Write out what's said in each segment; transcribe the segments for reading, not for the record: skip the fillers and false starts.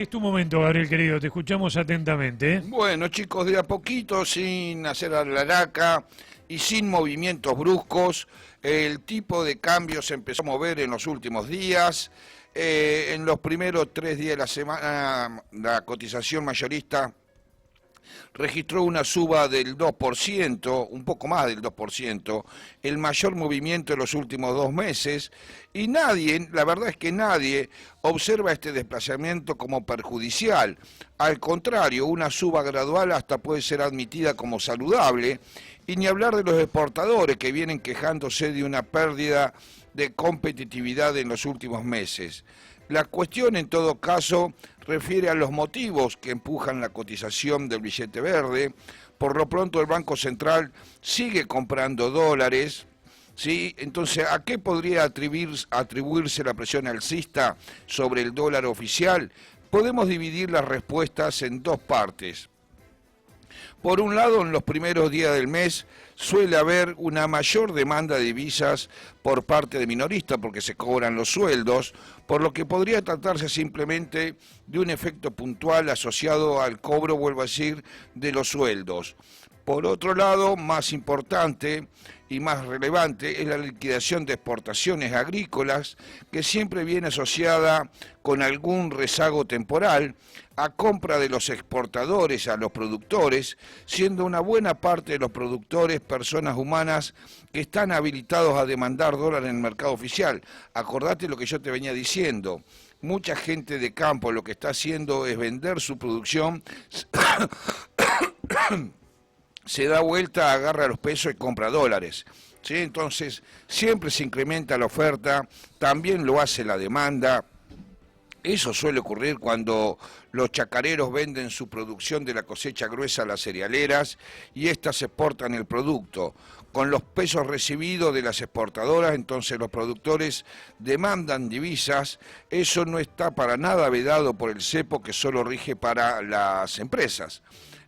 Es tu momento, Gabriel, querido, te escuchamos atentamente, ¿eh? Bueno, chicos, de a poquito, sin hacer alaraca y sin movimientos bruscos, el tipo de cambio se empezó a mover en los últimos días. En los primeros 3 días de la semana, la cotización mayorista registró una suba del 2%, un poco más del 2%, el mayor movimiento en los últimos 2 meses, y nadie, la verdad es que nadie, observa este desplazamiento como perjudicial. Al contrario, una suba gradual hasta puede ser admitida como saludable, y ni hablar de los exportadores que vienen quejándose de una pérdida de competitividad en los últimos meses. La cuestión, en todo caso, refiere a los motivos que empujan la cotización del billete verde. Por lo pronto, el Banco Central sigue comprando dólares, ¿sí? Entonces, ¿a qué podría atribuirse la presión alcista sobre el dólar oficial? Podemos dividir las respuestas en dos partes. Por un lado, en los primeros días del mes suele haber una mayor demanda de divisas por parte de minoristas porque se cobran los sueldos, por lo que podría tratarse simplemente de un efecto puntual asociado al cobro, vuelvo a decir, de los sueldos. Por otro lado, más importante y más relevante es la liquidación de exportaciones agrícolas, que siempre viene asociada con algún rezago temporal a compra de los exportadores a los productores, siendo una buena parte de los productores personas humanas que están habilitados a demandar dólares en el mercado oficial. Acordate lo que yo te venía diciendo. Mucha gente de campo lo que está haciendo es vender su producción, se da vuelta, agarra los pesos y compra dólares, ¿sí? Entonces, siempre se incrementa la oferta, también lo hace la demanda. Eso suele ocurrir cuando los chacareros venden su producción de la cosecha gruesa a las cerealeras y éstas exportan el producto. Con los pesos recibidos de las exportadoras, entonces los productores demandan divisas. Eso no está para nada vedado por el cepo, que solo rige para las empresas.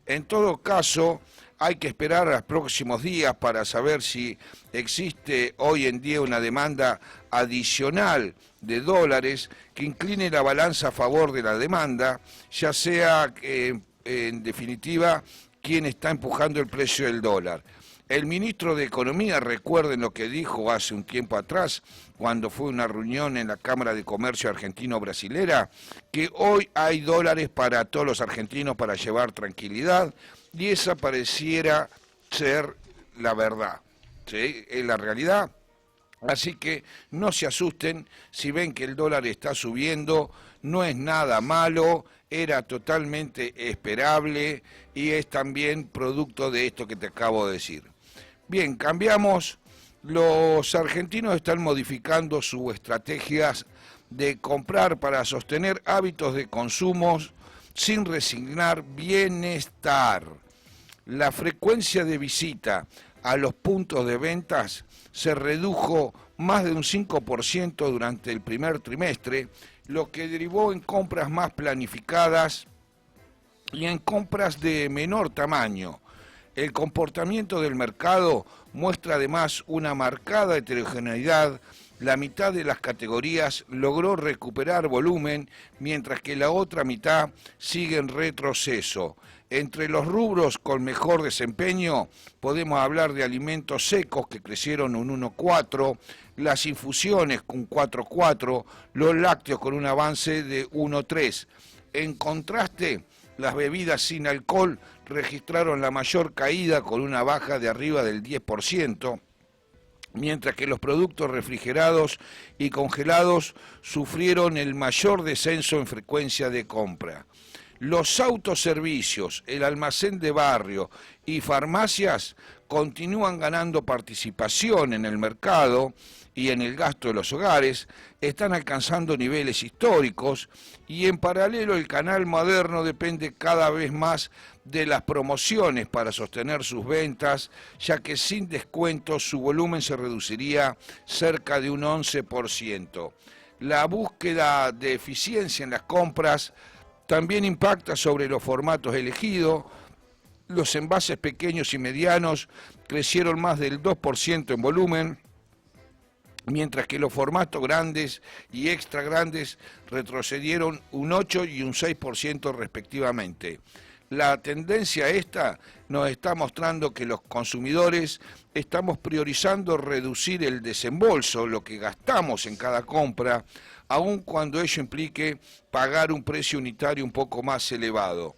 En todo caso, hay que esperar a los próximos días para saber si existe hoy en día una demanda adicional de dólares que incline la balanza a favor de la demanda, ya sea en definitiva quien está empujando el precio del dólar. El ministro de Economía, recuerden lo que dijo hace un tiempo atrás, cuando fue una reunión en la Cámara de Comercio Argentino-Brasilera, que hoy hay dólares para todos los argentinos para llevar tranquilidad, y esa pareciera ser la verdad, ¿sí? Es la realidad. Así que no se asusten si ven que el dólar está subiendo, no es nada malo, era totalmente esperable y es también producto de esto que te acabo de decir. Bien, cambiamos. Los argentinos están modificando sus estrategias de comprar para sostener hábitos de consumo sin resignar bienestar. La frecuencia de visita a los puntos de ventas se redujo más de un 5% durante el primer trimestre, lo que derivó en compras más planificadas y en compras de menor tamaño. El comportamiento del mercado muestra además una marcada heterogeneidad. La mitad de las categorías logró recuperar volumen, mientras que la otra mitad sigue en retroceso. Entre los rubros con mejor desempeño podemos hablar de alimentos secos, que crecieron un 1,4%, las infusiones con 4,4%, los lácteos con un avance de 1,3%. En contraste, las bebidas sin alcohol registraron la mayor caída con una baja de arriba del 10%, mientras que los productos refrigerados y congelados sufrieron el mayor descenso en frecuencia de compra. Los autoservicios, el almacén de barrio y farmacias continúan ganando participación en el mercado y en el gasto de los hogares, están alcanzando niveles históricos y en paralelo el canal moderno depende cada vez más de las promociones para sostener sus ventas, ya que sin descuentos su volumen se reduciría cerca de un 11%. La búsqueda de eficiencia en las compras también impacta sobre los formatos elegidos. Los envases pequeños y medianos crecieron más del 2% en volumen, mientras que los formatos grandes y extra grandes retrocedieron un 8 y un 6% respectivamente. La tendencia esta nos está mostrando que los consumidores estamos priorizando reducir el desembolso, lo que gastamos en cada compra, aun cuando ello implique pagar un precio unitario un poco más elevado.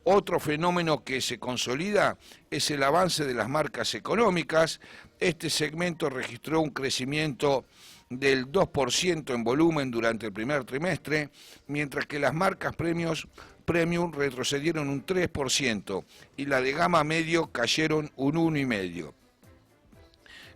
Otro fenómeno que se consolida es el avance de las marcas económicas. Este segmento registró un crecimiento del 2% en volumen durante el primer trimestre, mientras que las marcas premium retrocedieron un 3% y la de gama medio cayeron un 1,5%.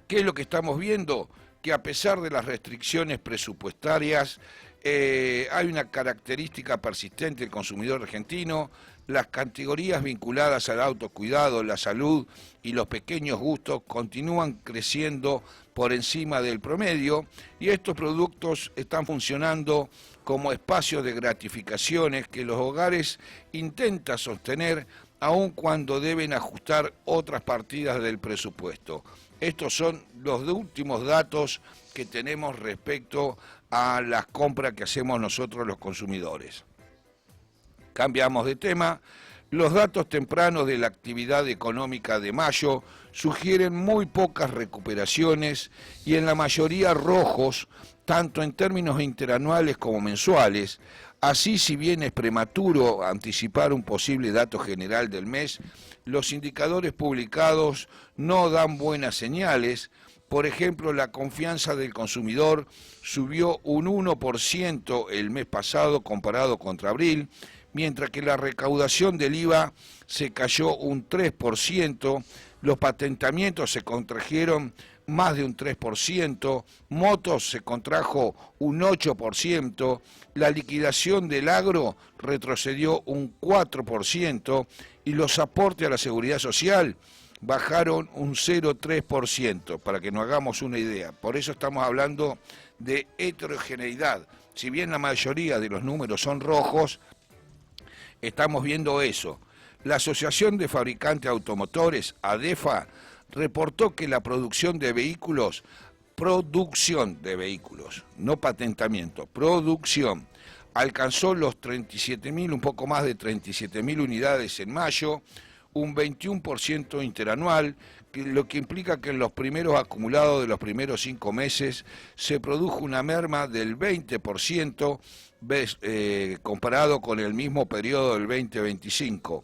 ¿Qué es lo que estamos viendo? Que a pesar de las restricciones presupuestarias, hay una característica persistente del consumidor argentino. Las categorías vinculadas al autocuidado, la salud y los pequeños gustos continúan creciendo por encima del promedio y estos productos están funcionando como espacios de gratificaciones que los hogares intentan sostener aun cuando deben ajustar otras partidas del presupuesto. Estos son los últimos datos que tenemos respecto a las compras que hacemos nosotros los consumidores. Cambiamos de tema. Los datos tempranos de la actividad económica de mayo sugieren muy pocas recuperaciones y en la mayoría rojos, tanto en términos interanuales como mensuales. Así, si bien es prematuro anticipar un posible dato general del mes, los indicadores publicados no dan buenas señales. Por ejemplo, la confianza del consumidor subió un 1% el mes pasado comparado contra abril, mientras que la recaudación del IVA se cayó un 3%, los patentamientos se contrajeron más de un 3%, motos se contrajo un 8%, la liquidación del agro retrocedió un 4% y los aportes a la seguridad social bajaron un 0,3%, para que nos hagamos una idea. Por eso estamos hablando de heterogeneidad. Si bien la mayoría de los números son rojos, estamos viendo eso. La Asociación de Fabricantes Automotores, ADEFA, reportó que la producción de vehículos, no patentamiento, producción, alcanzó los 37.000, un poco más de 37.000 unidades en mayo, un 21% interanual, lo que implica que en los primeros acumulados de los primeros 5 meses se produjo una merma del 20%, comparado con el mismo periodo del 2025.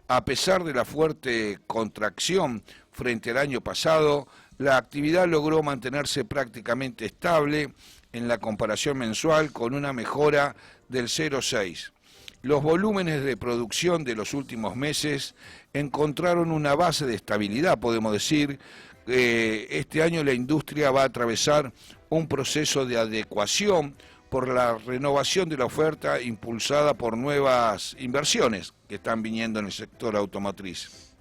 A pesar de la fuerte contracción frente al año pasado, la actividad logró mantenerse prácticamente estable en la comparación mensual con una mejora del 0,6. Los volúmenes de producción de los últimos meses encontraron una base de estabilidad, podemos decir. Este año la industria va a atravesar un proceso de adecuación por la renovación de la oferta impulsada por nuevas inversiones que están viniendo en el sector automotriz.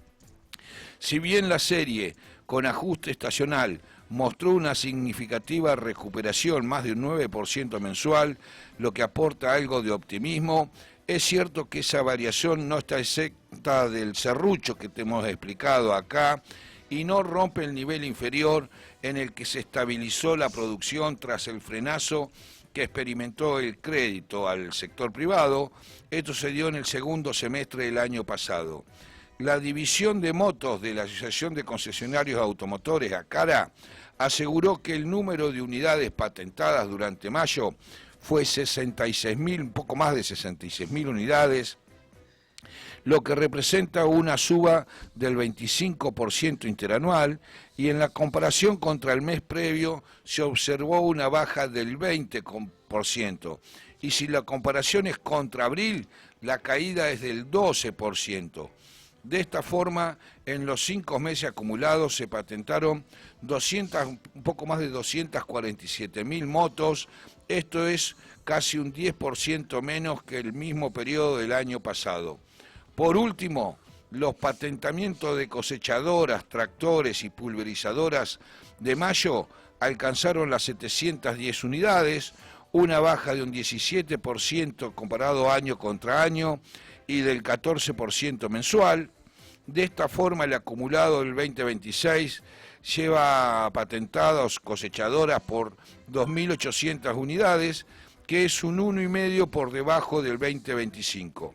Si bien la serie con ajuste estacional mostró una significativa recuperación, más de un 9% mensual, lo que aporta algo de optimismo, es cierto que esa variación no está exenta del serrucho que te hemos explicado acá y no rompe el nivel inferior en el que se estabilizó la producción tras el frenazo que experimentó el crédito al sector privado. Esto se dio en el segundo semestre del año pasado. La división de motos de la Asociación de Concesionarios Automotores, ACARA, aseguró que el número de unidades patentadas durante mayo fue 66.000, un poco más de 66.000 unidades, lo que representa una suba del 25% interanual, y en la comparación contra el mes previo se observó una baja del 20%, y si la comparación es contra abril, la caída es del 12%. De esta forma, en los 5 meses acumulados se patentaron un poco más de 247.000 motos. Esto es casi un 10% menos que el mismo periodo del año pasado. Por último, los patentamientos de cosechadoras, tractores y pulverizadoras de mayo alcanzaron las 710 unidades, una baja de un 17% comparado año contra año y del 14% mensual. De esta forma, el acumulado del 2026 lleva patentados cosechadoras por 2.800 unidades, que es un 1,5 por debajo del 2025.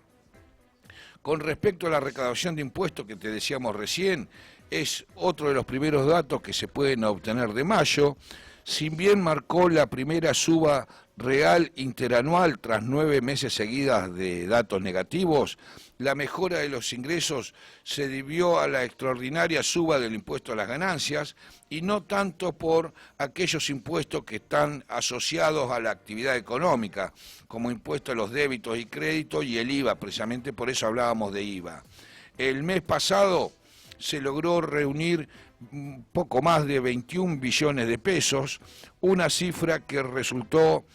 Con respecto a la recaudación de impuestos que te decíamos recién, es otro de los primeros datos que se pueden obtener de mayo. Si bien marcó la primera suba real interanual tras 9 meses seguidas de datos negativos, la mejora de los ingresos se debió a la extraordinaria suba del impuesto a las ganancias y no tanto por aquellos impuestos que están asociados a la actividad económica, como impuesto a los débitos y créditos y el IVA, precisamente por eso hablábamos de IVA. El mes pasado se logró reunir un poco más de 21 billones de pesos, una cifra que resultó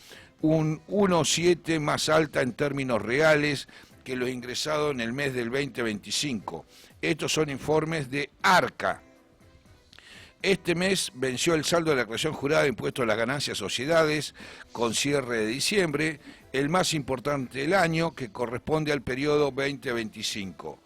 un 1,7 más alta en términos reales que lo ingresado en el mes del 2025. Estos son informes de ARCA. Este mes venció el saldo de la declaración jurada de impuestos a las ganancias sociedades con cierre de diciembre, el más importante del año, que corresponde al periodo 2025.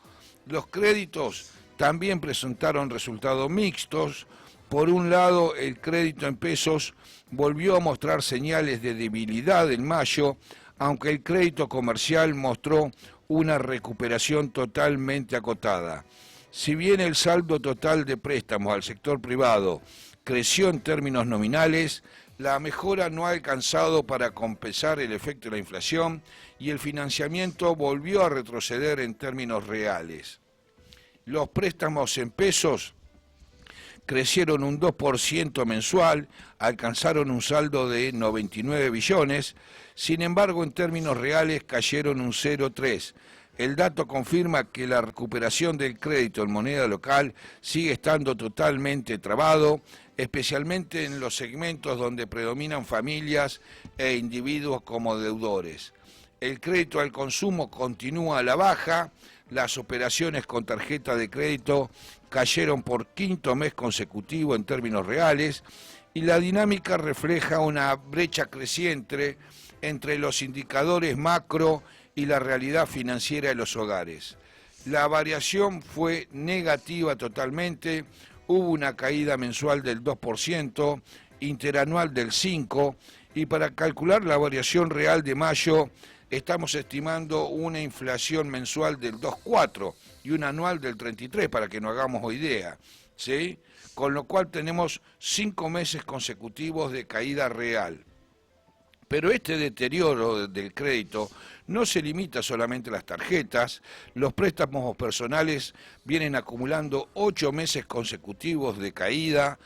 Los créditos también presentaron resultados mixtos. Por un lado, el crédito en pesos volvió a mostrar señales de debilidad en mayo, aunque el crédito comercial mostró una recuperación totalmente acotada. Si bien el saldo total de préstamos al sector privado creció en términos nominales, la mejora no ha alcanzado para compensar el efecto de la inflación y el financiamiento volvió a retroceder en términos reales. Los préstamos en pesos crecieron un 2% mensual, alcanzaron un saldo de 99 billones, sin embargo en términos reales cayeron un 0,3%. El dato confirma que la recuperación del crédito en moneda local sigue estando totalmente trabado, especialmente en los segmentos donde predominan familias e individuos como deudores. El crédito al consumo continúa a la baja, las operaciones con tarjeta de crédito cayeron por quinto mes consecutivo en términos reales y la dinámica refleja una brecha creciente entre los indicadores macro y la realidad financiera de los hogares. La variación fue negativa totalmente, hubo una caída mensual del 2%, interanual del 5%, y para calcular la variación real de mayo estamos estimando una inflación mensual del 2,4% y una anual del 33%, para que nos hagamos idea, ¿sí? Con lo cual tenemos 5 meses consecutivos de caída real. Pero este deterioro del crédito no se limita solamente a las tarjetas. Los préstamos personales vienen acumulando 8 meses consecutivos de caída,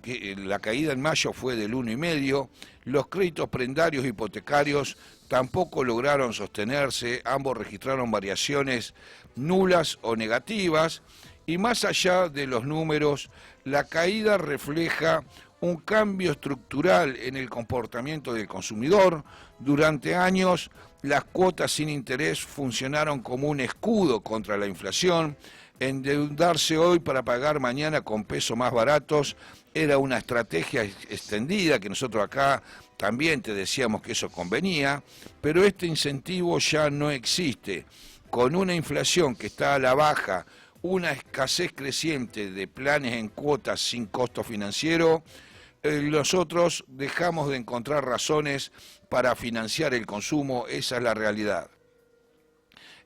que la caída en mayo fue del 1,5%. Los créditos prendarios hipotecarios tampoco lograron sostenerse, ambos registraron variaciones nulas o negativas, y más allá de los números, la caída refleja un cambio estructural en el comportamiento del consumidor. Durante años, las cuotas sin interés funcionaron como un escudo contra la inflación. Endeudarse hoy para pagar mañana con pesos más baratos era una estrategia extendida, que nosotros acá también te decíamos que eso convenía, pero este incentivo ya no existe. Con una inflación que está a la baja, una escasez creciente de planes en cuotas sin costo financiero, nosotros dejamos de encontrar razones para financiar el consumo, esa es la realidad.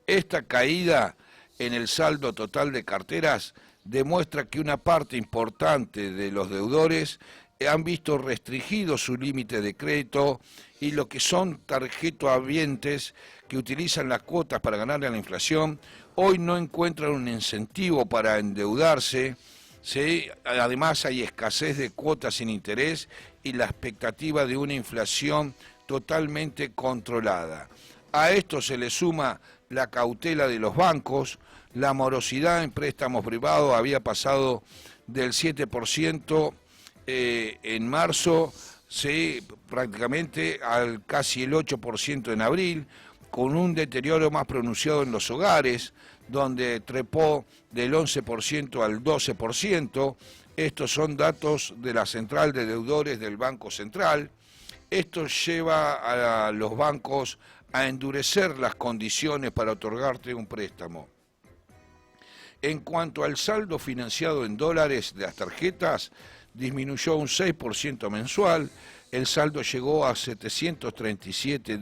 Esta caída en el saldo total de carteras demuestra que una parte importante de los deudores han visto restringido su límite de crédito y lo que son tarjetohabientes que utilizan las cuotas para ganarle a la inflación, hoy no encuentran un incentivo para endeudarse. ¿Sí? Además hay escasez de cuotas sin interés y la expectativa de una inflación totalmente controlada. A esto se le suma la cautela de los bancos. La morosidad en préstamos privados había pasado del 7% en marzo, ¿sí? Prácticamente al casi el 8% en abril, con un deterioro más pronunciado en los hogares, donde trepó del 11% al 12%. Estos son datos de la Central de Deudores del Banco Central. Esto lleva a los bancos a endurecer las condiciones para otorgarte un préstamo. En cuanto al saldo financiado en dólares de las tarjetas, disminuyó un 6% mensual, el saldo llegó a 737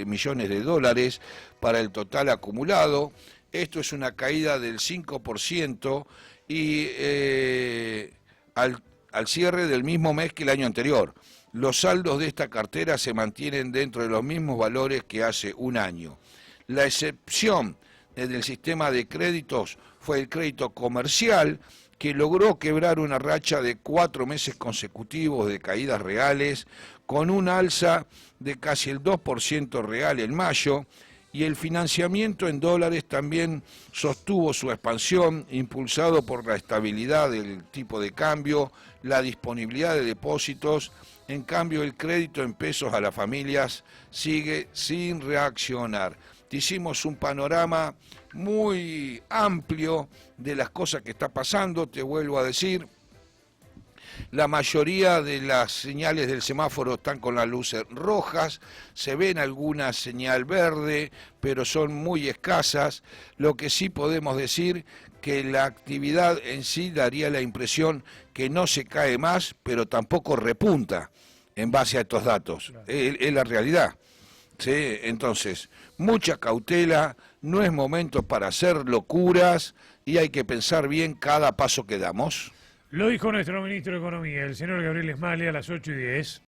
millones de dólares para el total acumulado. Esto es una caída del 5% y al cierre del mismo mes que el año anterior. Los saldos de esta cartera se mantienen dentro de los mismos valores que hace un año. La excepción del sistema de créditos fue el crédito comercial, que logró quebrar una racha de 4 meses consecutivos de caídas reales, con un alza de casi el 2% real en mayo, y el financiamiento en dólares también sostuvo su expansión, impulsado por la estabilidad del tipo de cambio, la disponibilidad de depósitos. En cambio, el crédito en pesos a las familias sigue sin reaccionar. Te hicimos un panorama muy amplio de las cosas que está pasando, te vuelvo a decir. La mayoría de las señales del semáforo están con las luces rojas, se ven alguna señal verde, pero son muy escasas. Lo que sí podemos decir que la actividad en sí daría la impresión que no se cae más, pero tampoco repunta en base a estos datos. Es la realidad. ¿Sí? Entonces, mucha cautela, no es momento para hacer locuras y hay que pensar bien cada paso que damos. Lo dijo nuestro ministro de Economía, el señor Gabriel Esmale, a las 8:10.